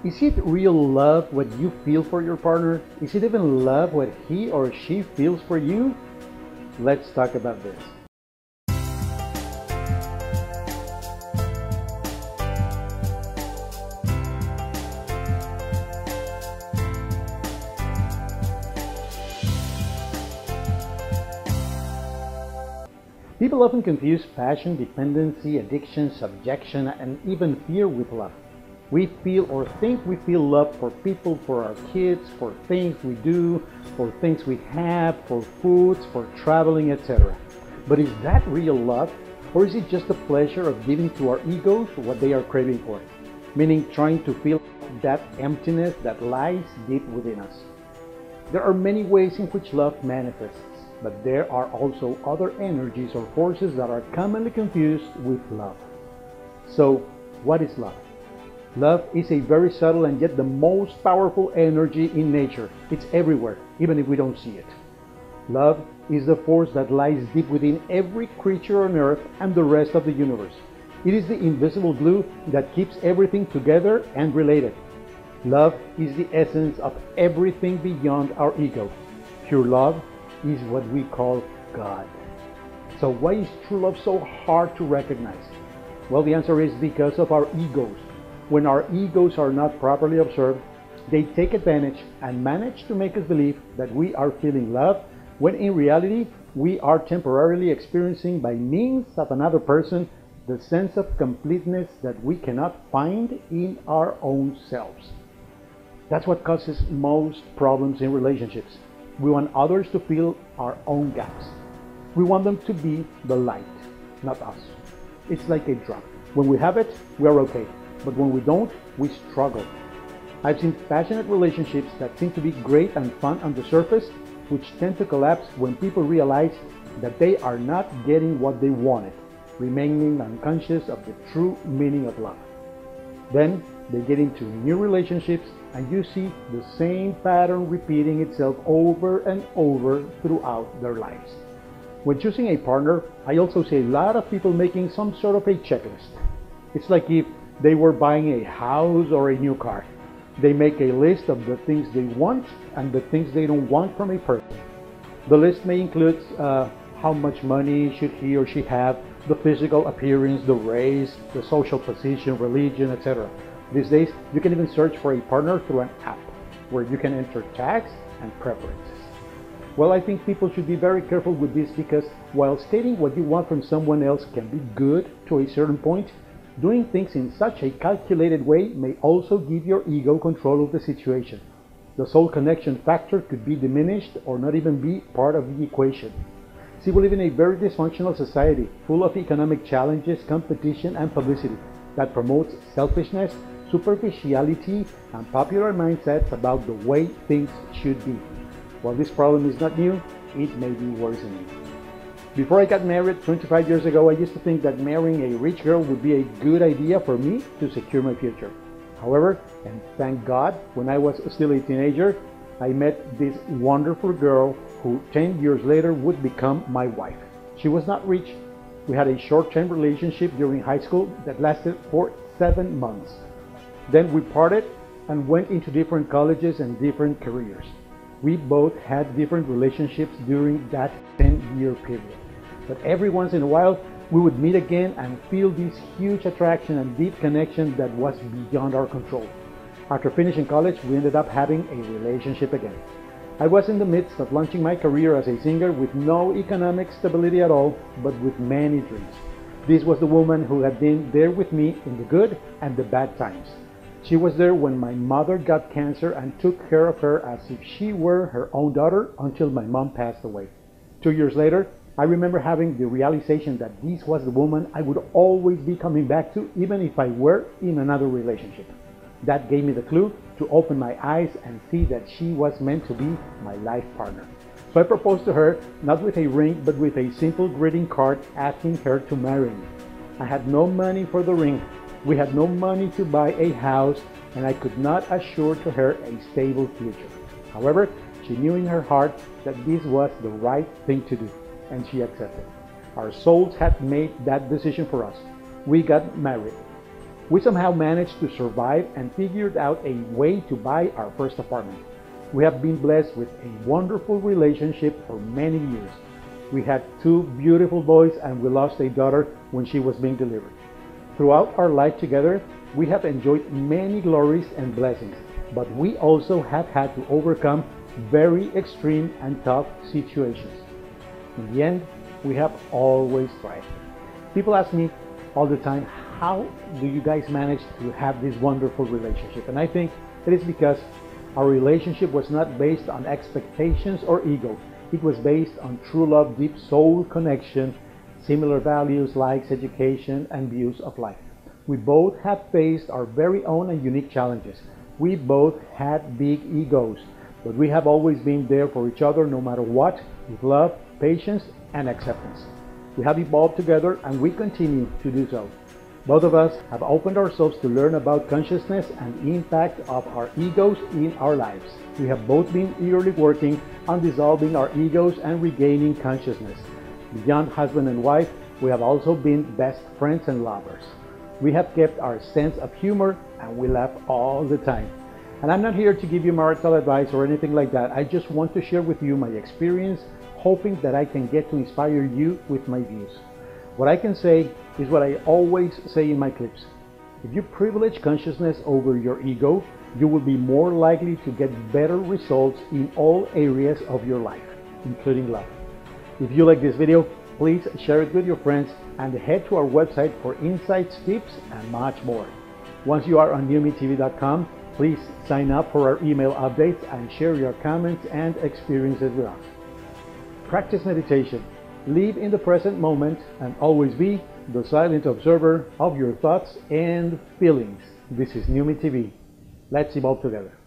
Is it real love what you feel for your partner? Is it even love what he or she feels for you? Let's talk about this. People often confuse passion, dependency, addiction, subjection, and even fear with love. We feel or think we feel love for people, for our kids, for things we do, for things we have, for foods, for traveling, etc. But is that real love? Or is it just the pleasure of giving to our egos what they are craving for? Meaning trying to fill that emptiness that lies deep within us. There are many ways in which love manifests, but there are also other energies or forces that are commonly confused with love. So, what is love? Love is a very subtle and yet the most powerful energy in nature. It's everywhere, even if we don't see it. Love is the force that lies deep within every creature on earth and the rest of the universe. It is the invisible glue that keeps everything together and related. Love is the essence of everything beyond our ego. Pure love is what we call God. So why is true love so hard to recognize? Well, the answer is because of our egos. When our egos are not properly observed, they take advantage and manage to make us believe that we are feeling love, when in reality we are temporarily experiencing by means of another person the sense of completeness that we cannot find in our own selves. That's what causes most problems in relationships. We want others to fill our own gaps. We want them to be the light, not us. It's like a drug. When we have it, we are okay. But when we don't, we struggle. I've seen passionate relationships that seem to be great and fun on the surface, which tend to collapse when people realize that they are not getting what they wanted, remaining unconscious of the true meaning of love. Then they get into new relationships and you see the same pattern repeating itself over and over throughout their lives. When choosing a partner, I also see a lot of people making some sort of a checklist. It's like if they were buying a house or a new car. They make a list of the things they want and the things they don't want from a person. The list may include how much money should he or she have, the physical appearance, the race, the social position, religion, etc. These days, you can even search for a partner through an app where you can enter tags and preferences. Well, I think people should be very careful with this because while stating what you want from someone else can be good to a certain point, doing things in such a calculated way may also give your ego control of the situation. The soul connection factor could be diminished or not even be part of the equation. See, we live in a very dysfunctional society full of economic challenges, competition, and publicity that promotes selfishness, superficiality, and popular mindsets about the way things should be. While this problem is not new, it may be worsening. Before I got married 25 years ago, I used to think that marrying a rich girl would be a good idea for me to secure my future. However, and thank God, when I was still a teenager, I met this wonderful girl who 10 years later would become my wife. She was not rich. We had a short-term relationship during high school that lasted for 7 months. Then we parted and went into different colleges and different careers. We both had different relationships during that 10-year period. But every once in a while, we would meet again and feel this huge attraction and deep connection that was beyond our control. After finishing college, we ended up having a relationship again. I was in the midst of launching my career as a singer with no economic stability at all, but with many dreams. This was the woman who had been there with me in the good and the bad times. She was there when my mother got cancer and took care of her as if she were her own daughter until my mom passed away. 2 years later, I remember having the realization that this was the woman I would always be coming back to even if I were in another relationship. That gave me the clue to open my eyes and see that she was meant to be my life partner. So I proposed to her, not with a ring, but with a simple greeting card asking her to marry me. I had no money for the ring. We had no money to buy a house, and I could not assure to her a stable future. However, she knew in her heart that this was the right thing to do, and she accepted. Our souls had made that decision for us. We got married. We somehow managed to survive and figured out a way to buy our first apartment. We have been blessed with a wonderful relationship for many years. We had two beautiful boys and we lost a daughter when she was being delivered. Throughout our life together, we have enjoyed many glories and blessings, but we also have had to overcome very extreme and tough situations. In the end, we have always thrived. People ask me all the time, how do you guys manage to have this wonderful relationship? And I think it is because our relationship was not based on expectations or ego. It was based on true love, deep soul connection, similar values, likes, education, and views of life. We both have faced our very own and unique challenges. We both had big egos, but we have always been there for each other no matter what, with love, patience, and acceptance. We have evolved together and we continue to do so. Both of us have opened ourselves to learn about consciousness and the impact of our egos in our lives. We have both been eagerly working on dissolving our egos and regaining consciousness. Beyond husband and wife, we have also been best friends and lovers. We have kept our sense of humor and we laugh all the time. And I'm not here to give you marital advice or anything like that. I just want to share with you my experience, hoping that I can get to inspire you with my views. What I can say is what I always say in my clips. If you privilege consciousness over your ego, you will be more likely to get better results in all areas of your life, including love. If you like this video, please share it with your friends and head to our website for insights, tips, and much more. Once you are on newmetv.com, please sign up for our email updates and share your comments and experiences with us. Practice meditation. Live in the present moment and always be the silent observer of your thoughts and feelings. This is New Me TV. Let's evolve together.